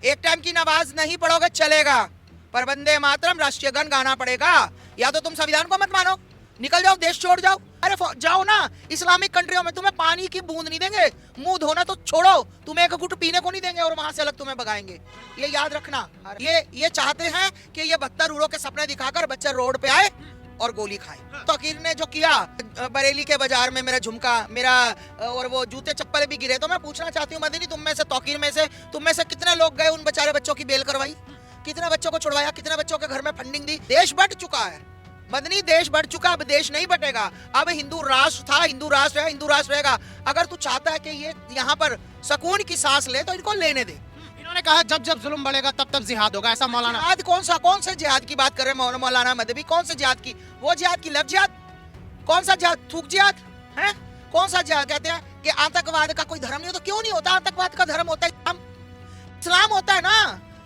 एक टाइम की नमाज नहीं पढ़ोगे चलेगा, पर वंदे मातरम राष्ट्रीय गान गाना पड़ेगा। या तो तुम संविधान को मत मानो, निकल जाओ, देश छोड़ जाओ। अरे जाओ ना, इस्लामिक कंट्रियों में तुम्हें पानी की बूंद नहीं देंगे, मुंह धोना तो छोड़ो, तुम्हें एक घुट पीने को नहीं देंगे और वहां से अलग तुम्हें भगाएंगे। ये याद रखना। ये चाहते हैं कि ये बदतर के सपने दिखाकर बच्चे रोड पे आए और गोली खाए। तौकीर ने जो किया बरेली के बाजार में, मेरा झुमका, मेरा और वो जूते चप्पल भी गिरे, तो मैं पूछना चाहती हूँ मदनी, तुम में से, तौकीर में से, तुम में से कितने लोग गए उन बेचारे बच्चों की बेल करवाई, कितने बच्चों को छुड़वाया, कितने बच्चों के घर में फंडिंग दी? देश बट चुका है मदनी, देश बढ़ चुका, अब देश नहीं बटेगा। अब हिंदू राष्ट्र था, हिंदू राष्ट्र है, हिंदू राष्ट्र रहेगा। अगर तू चाहता है कि ये यहाँ पर सुकून की सांस ले तो इनको लेने दे। इन्होंने कहा जब जब जुल्म बढ़ेगा तब तब जिहाद होगा, ऐसा मौलाना। जिहाद कौन से जिहाद की बात कर रहे हैं मौलाना मदवी? कौन से जिहाद की? वो जिहाद की लफ्ज जिहाद? कौन सा जिहाद? थूक जिहाद है? कौन सा जिहाद? कहते हैं कि आतंकवाद का कोई धर्म नहीं हो, तो क्यों नहीं होता? आतंकवाद का धर्म होता है इस्लाम होता है ना।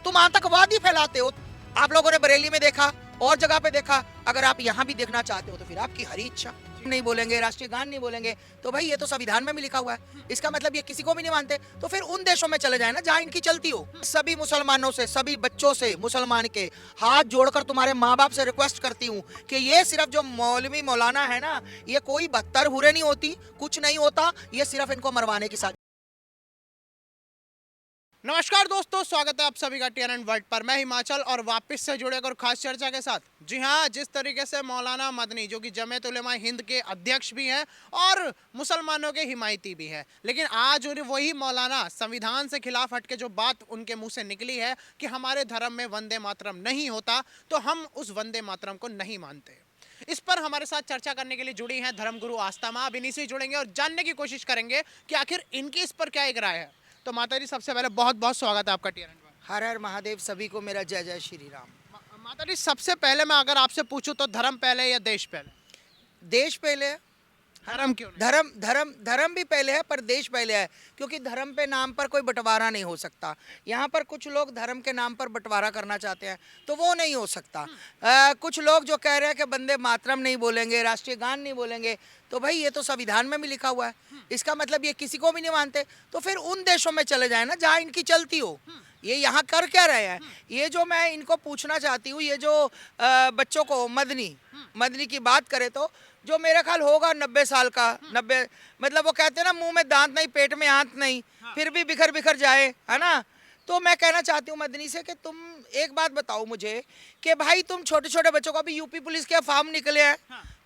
तुम आतंकवाद ही फैलाते हो। आप लोगों ने बरेली में देखा और जगह पे देखा, अगर आप यहाँ भी देखना चाहते हो तो फिर आपकी हरी इच्छा। नहीं बोलेंगे, राष्ट्रीय गान नहीं बोलेंगे, तो भाई ये तो संविधान में भी लिखा हुआ है, इसका मतलब ये किसी को भी नहीं मानते। तो फिर उन देशों में चले जाए ना जहाँ इनकी चलती हो। सभी मुसलमानों से, सभी बच्चों से, मुसलमान के हाथ जोड़कर तुम्हारे माँ बाप से रिक्वेस्ट करती हूँ कि ये सिर्फ जो मौलवी मौलाना है ना, ये कोई बदतर हुरे नहीं होती, कुछ नहीं होता, ये सिर्फ इनको मरवाने की साजिश। नमस्कार दोस्तों, स्वागत है आप सभी का TNN वर्ल्ड पर। मैं हिमाचल और वापस से जुड़े और खास चर्चा के साथ। जी हाँ, जिस तरीके से मौलाना मदनी जो कि जमीयत उलेमा हिंद के अध्यक्ष भी हैं और मुसलमानों के हिमायती भी हैं, लेकिन आज वही मौलाना संविधान से खिलाफ हट के जो बात उनके मुंह से निकली है कि हमारे धर्म में वंदे मातरम नहीं होता, तो हम उस वंदे मातरम को नहीं मानते। इस पर हमारे साथ चर्चा करने के लिए जुड़ी हैं धर्मगुरु आस्था मां। अब इन्हीं से जुड़ेंगे और जानने की कोशिश करेंगे कि आखिर इनकी इस पर क्या एक राय है। तो माता जी, सबसे पहले बहुत बहुत स्वागत है आपका TNN पर। हर हर महादेव, सभी को मेरा जय जय श्री राम। माता जी, सबसे पहले मैं अगर आपसे पूछूं तो धर्म पहले या देश पहले? देश पहले। धर्म क्यों नहीं? धर्म भी पहले है, पर देश पहले है, क्योंकि धर्म पे नाम पर कोई बंटवारा नहीं हो सकता। यहाँ पर कुछ लोग धर्म के नाम पर बंटवारा करना चाहते हैं, तो वो नहीं हो सकता। कुछ लोग जो कह रहे हैं कि वंदे मातरम नहीं बोलेंगे, राष्ट्रीय गान नहीं बोलेंगे, तो भाई ये तो संविधान में भी लिखा हुआ है, इसका मतलब ये किसी को भी नहीं मानते। तो फिर उन देशों में चले जाए ना जहाँ इनकी चलती हो। ये यहाँ कर क्या रहे हैं? ये जो मैं इनको पूछना चाहती हूँ, ये जो बच्चों को मदनी की बात करे तो जो मेरा ख्याल होगा 90 साल का, 90 मतलब वो कहते हैं ना, मुंह में दांत नहीं पेट में आंत नहीं, फिर भी बिखर बिखर जाए, है ना। तो मैं कहना चाहती हूँ मदनी से कि तुम एक बात बताओ मुझे कि भाई तुम छोटे छोटे बच्चों को, अभी यूपी पुलिस के फॉर्म निकले हैं,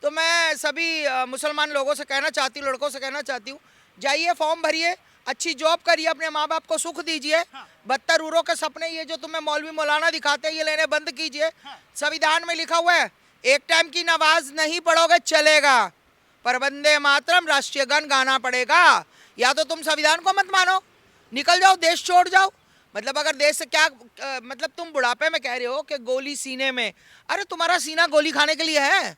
तो मैं सभी मुसलमान लोगों से कहना चाहती हूँ, लड़कों से कहना चाहती हूँ, जाइए फॉर्म भरिए, अच्छी जॉब करिए, अपने माँ बाप को सुख दीजिए। बदतर उरों के सपने ये जो तुम्हें मौलवी मौलाना दिखाते हैं, ये लेने बंद कीजिए। संविधान में लिखा हुआ है, एक टाइम की नमाज नहीं पढ़ोगे चलेगा, पर वंदे मातरम राष्ट्रीय गान गाना पड़ेगा। या तो तुम संविधान को मत मानो, निकल जाओ, देश छोड़ जाओ। मतलब अगर देश से क्या मतलब तुम बुढ़ापे में कह रहे हो कि गोली सीने में, अरे तुम्हारा सीना गोली खाने के लिए है?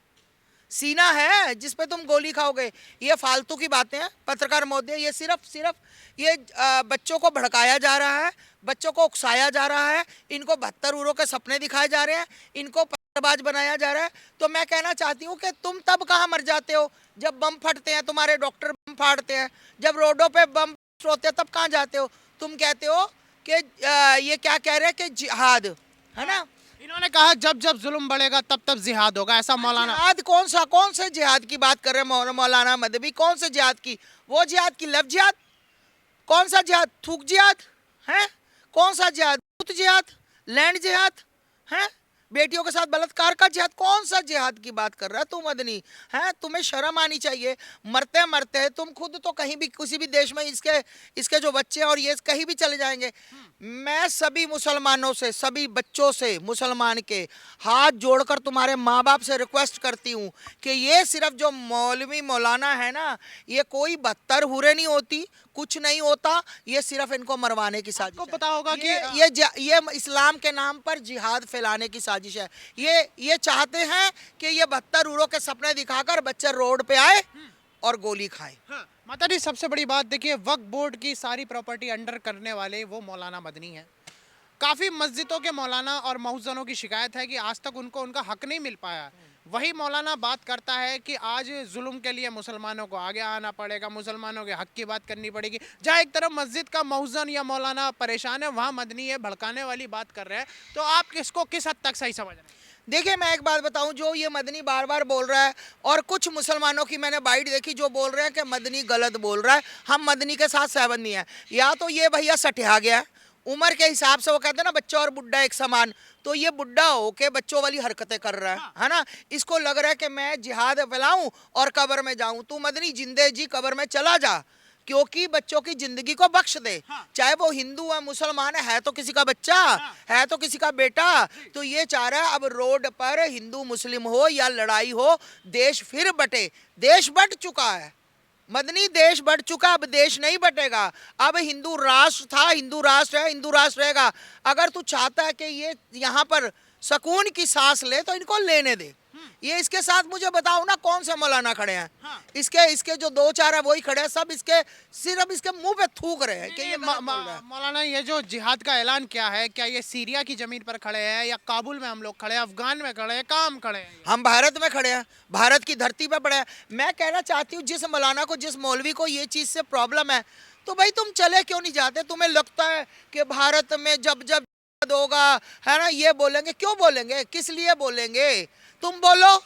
सीना है जिस पे तुम गोली खाओगे? ये फालतू की बातें हैं पत्रकार महोदय, ये सिर्फ ये बच्चों को भड़काया जा रहा है, बच्चों को उकसाया जा रहा है, इनको बदतर उरों के सपने दिखाए जा रहे हैं, इनको पत्थरबाज बनाया जा रहा है। तो मैं कहना चाहती हूँ कि तुम तब कहाँ मर जाते हो जब बम फटते हैं, तुम्हारे डॉक्टर बम फाड़ते हैं, जब रोडों पे बम होते हैं तब कहाँ जाते हो? तुम कहते हो कि ये क्या कह रहे हैं कि जिहाद है ना। इन्होंने कहा जब जब जुल्म बढ़ेगा तब तब जिहाद होगा, ऐसा मौलाना। जिहाद कौन से जिहाद की बात कर रहे हैं मौलाना मदवी? कौन से जिहाद की? वो जिहाद की लफ्ज जिहाद? कौन सा जिहाद? थूक जिहाद है? कौन सा जिहाद? जिहाद, लैंड जिहाद है, बेटियों के साथ बलात्कार का जिहाद? कौन सा जिहाद की बात कर रहा है तू मदनी? है, तुम्हें शर्म आनी चाहिए। मरते मरते तुम खुद तो कहीं भी किसी भी देश में इसके जो बच्चे और ये कहीं भी चले जाएंगे। मैं सभी मुसलमानों से, सभी बच्चों से, मुसलमान के हाथ जोड़कर तुम्हारे माँ बाप से रिक्वेस्ट करती हूँ कि ये सिर्फ जो मौलवी मौलाना है ना, ये कोई बदतर हुरे नहीं होती, कुछ नहीं होता, ये सिर्फ इनको मरवाने की साजिश है। आपको पता होगा कि ये इस्लाम के नाम पर जिहाद फैलाने की साजिश है। ये चाहते हैं कि ये बदतर उरों के सपने दिखाकर बच्चे रोड पे आए और गोली खाएं। माता जी, सबसे बड़ी बात देखिए, वक्फ बोर्ड की सारी प्रॉपर्टी अंडर करने वाले वो मौलाना मदनी है। काफ़ी मस्जिदों के मौलाना और मौज़नों की शिकायत है कि आज तक उनको उनका हक नहीं मिल पाया। वही मौलाना बात करता है कि आज जुल्म के लिए मुसलमानों को आगे आना पड़ेगा, मुसलमानों के हक की बात करनी पड़ेगी। जहाँ एक तरफ मस्जिद का मौजन या मौलाना परेशान है, वहाँ मदनी है भड़काने वाली बात कर रहे हैं। तो आप किसको किस हद तक सही समझ रहे हैं? देखिए, मैं एक बात बताऊं, जो ये मदनी बार बार बोल रहा है और कुछ मुसलमानों की मैंने बाइट देखी जो बोल रहे हैं कि मदनी गलत बोल रहा है, हम मदनी के साथ सहमत नहीं है। या तो ये भैया सठिया गया है, उम्र के हिसाब से वो कहते हैं ना बच्चा और बुढ़ा एक समान, तो ये बुढ़ा होके बच्चों वाली हरकतें कर रहा है ना। इसको लग रहा है कि मैं जिहाद फैलाऊं और कब्र में जाऊं। तू मदनी जिंदे जी कब्र में चला जा, क्योंकि बच्चों की जिंदगी को बख्श दे। चाहे वो हिंदू है मुसलमान है तो किसी का बच्चा है तो किसी का बेटा। तो ये चाह रहा है अब रोड पर हिंदू मुस्लिम हो या लड़ाई हो, देश फिर बटे। देश बट चुका है मदनी, देश बढ़ चुका, अब देश नहीं बटेगा। अब हिंदू राष्ट्र था, हिंदू राष्ट्र है, हिंदू राष्ट्र रहेगा। अगर तू चाहता है कि ये यहाँ पर सुकून की सांस ले तो इनको लेने दे। ये इसके साथ मुझे बताओ ना कौन से मौलाना खड़े हैं? इसके जो दो चार है वही खड़े हैं, सब इसके सिर्फ इसके मुंह पे थूक रहे हैं कि ये गलत बोल रहा है। मौलाना ये जो जिहाद का ऐलान क्या है, क्या ये सीरिया की जमीन पर खड़े हैं या काबुल में हम लोग खड़े हैं, अफगान में खड़े हैं, कहाँ हम खड़े हैं? हम भारत में खड़े हैं, भारत की धरती पर पड़े हैं। मैं कहना चाहती हूँ जिस मौलाना को, जिस मौलवी को ये चीज़ से प्रॉब्लम है, तो भाई तुम चले क्यों नहीं जाते? तुम्हें लगता है कि भारत में जब जब होगा है ना ये बोलेंगे, क्यों बोलेंगे, किस लिए बोलेंगे? तुम बोलो,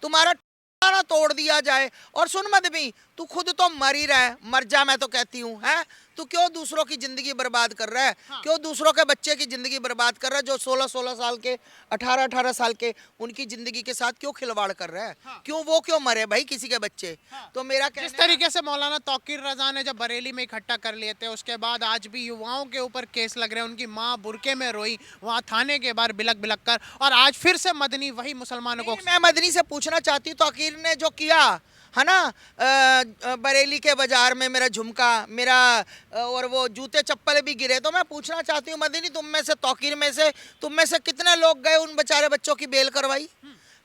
तुम्हारा ना तोड़ दिया जाए। और सुन मदनी, तू खुद तो मर ही रहा है, मर जा मैं तो कहती हूँ। है तू क्यों दूसरों की जिंदगी बर्बाद कर रहा है? क्यों दूसरों के बच्चे की जिंदगी बर्बाद कर रहा है? जो 16-16 साल के, 18-18 साल के, उनकी जिंदगी के साथ क्यों खिलवाड़ कर रहा है? क्यों मरे भाई किसी के बच्चे? तो मेरा जिस तरीके से मौलाना तौकीर रजा ने जब बरेली में इकट्ठा कर लिए थे, उसके बाद आज भी युवाओं के ऊपर केस लग रहे हैं। उनकी माँ बुरके में रोई वहाँ थाने के बाहर बिलक बिलक कर, और आज फिर से मदनी वही मुसलमानों को। मैं मदनी से पूछना चाहती हूँ, तौकीर ने जो किया है ना, बरेली के बाजार में मेरा झुमका, मेरा और वो जूते चप्पल भी गिरे, तो मैं पूछना चाहती हूँ मदनी, तुम में से, तौकीर में से, तुम में से कितने लोग गए उन बेचारे बच्चों की बेल करवाई?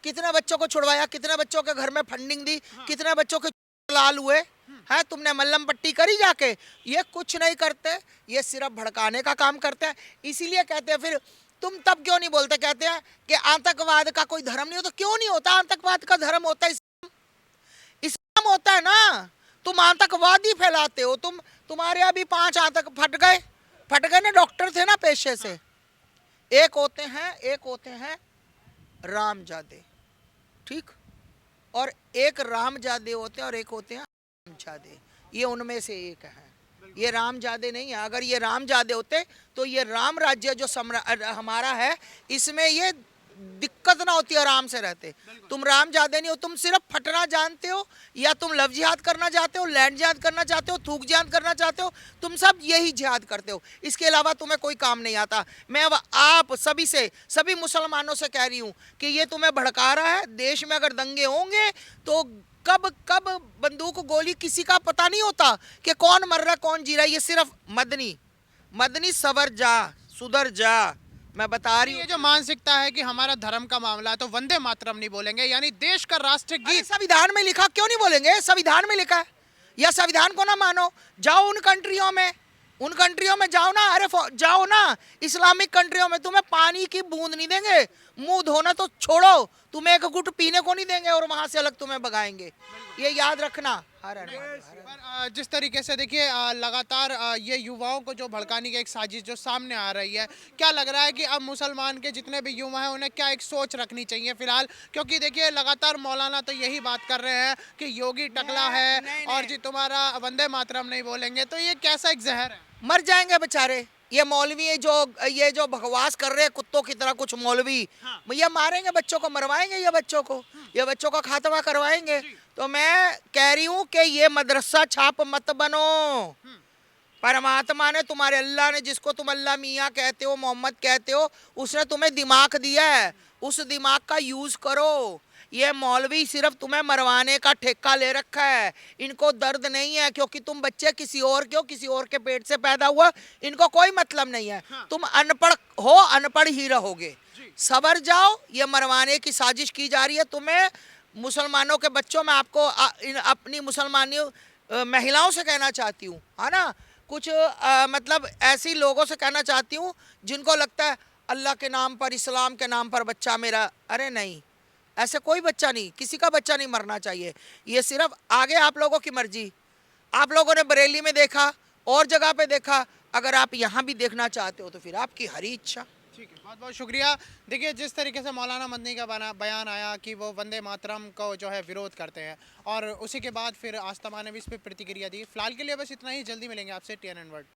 कितने बच्चों को छुड़वाया? कितने बच्चों के घर में फंडिंग दी? कितने बच्चों के लाल हुए हैं? तुमने मल्लम पट्टी करी जाके? ये कुछ नहीं करते, ये सिर्फ भड़काने का काम करते हैं। इसीलिए कहते हैं फिर तुम तब क्यों नहीं बोलते? कहते हैं कि आतंकवाद का कोई धर्म नहीं होता। क्यों नहीं होता? आतंकवाद का धर्म होता है इस्लाम होता है ना। तुम आतंकवाद ही फैलाते हो। तुम्हारे अभी 5 आतंक फट गए ना, डॉक्टर थे ना पेशे से। एक होते हैं रामजादे, ठीक, और एक रामजादे होते हैं और एक होते हैं रामजादे। ये उनमें से एक है, ये रामजादे नहीं है। अगर ये रामजादे होते तो ये राम राज्य जो हमारा है, इसमें ये दिक्कत ना होती, आराम से रहते। तुम रामजादे नहीं हो, तुम सिर्फ फटना जानते हो, या तुम लव जिहाद करना चाहते हो, लैंड जिहाद करना चाहते हो, थूक जिहाद करना चाहते हो। तुम सब यही जिहाद करते हो, इसके अलावा तुम्हें कोई काम नहीं आता। मैं अब आप सभी मुसलमानों से कह रही हूँ कि ये तुम्हें भड़का रहा है। देश में अगर दंगे होंगे तो कब बंदूक गोली किसी का पता नहीं होता कि कौन मर रहा कौन जी रहा है। ये सिर्फ मदनी सवर जा, सुधर जा, मैं बता रही हूँ। ये जो मानसिकता है कि हमारा धर्म का मामला है तो वंदे मातरम नहीं बोलेंगे, यानी देश का राष्ट्र गीत संविधान में लिखा, क्यों नहीं बोलेंगे? संविधान में लिखा है, या संविधान को ना मानो? जाओ उन कंट्रियों में जाओ ना, अरे जाओ ना इस्लामिक कंट्रियों में, तुम्हें पानी की बूंद नहीं देंगे, मुंह धोना तो छोड़ो, तुम्हें एक घुट पीने को नहीं देंगे और वहां से अलग तुम्हें भगाएंगे। ये याद रखना। पर जिस तरीके से देखिए लगातार ये युवाओं को जो भड़काने की एक साजिश जो सामने आ रही है, क्या लग रहा है कि अब मुसलमान के जितने भी युवा हैं उन्हें क्या एक सोच रखनी चाहिए फिलहाल? क्योंकि देखिए लगातार मौलाना तो यही बात कर रहे हैं कि योगी टकला है और जी तुम्हारा वंदे मातरम नहीं बोलेंगे, तो ये कैसा एक जहर है? मर जाएंगे बेचारे ये मौलवी, ये जो बकवास कर रहे हैं कुत्तों की तरह कुछ मौलवी। ये मारेंगे बच्चों को, मरवाएंगे ये बच्चों का खात्मा करवाएंगे। तो मैं कह रही हूँ कि ये मदरसा छाप मत बनो। परमात्मा ने, तुम्हारे अल्लाह ने, जिसको तुम अल्लाह मियाँ कहते हो, मोहम्मद कहते हो, उसने तुम्हें दिमाग दिया है, उस दिमाग का यूज करो। ये मौलवी सिर्फ तुम्हें मरवाने का ठेका ले रखा है, इनको दर्द नहीं है, क्योंकि तुम बच्चे किसी और के पेट से पैदा हुआ, इनको कोई मतलब नहीं है। तुम अनपढ़ हो, अनपढ़ ही रहोगे। सबर जाओ, ये मरवाने की साजिश की जा रही है तुम्हें, मुसलमानों के बच्चों में। आपको अपनी मुसलमानी महिलाओं से कहना चाहती हूँ, है ना, कुछ मतलब ऐसी लोगों से कहना चाहती हूँ जिनको लगता है अल्लाह के नाम पर, इस्लाम के नाम पर बच्चा मेरा, अरे नहीं, ऐसे कोई बच्चा नहीं, किसी का बच्चा नहीं मरना चाहिए। ये सिर्फ आगे आप लोगों की मर्जी। आप लोगों ने बरेली में देखा और जगह पे देखा, अगर आप यहाँ भी देखना चाहते हो तो फिर आपकी हरी इच्छा। ठीक है, बहुत बहुत शुक्रिया। देखिए, जिस तरीके से मौलाना मदनी का बयान आया कि वो वंदे मातरम को जो है विरोध करते हैं, और उसी के बाद फिर आस्तमा ने भी इस पर प्रतिक्रिया दी। फिलहाल के लिए बस इतना ही, जल्दी मिलेंगे आपसे TNN वर्ल्ड।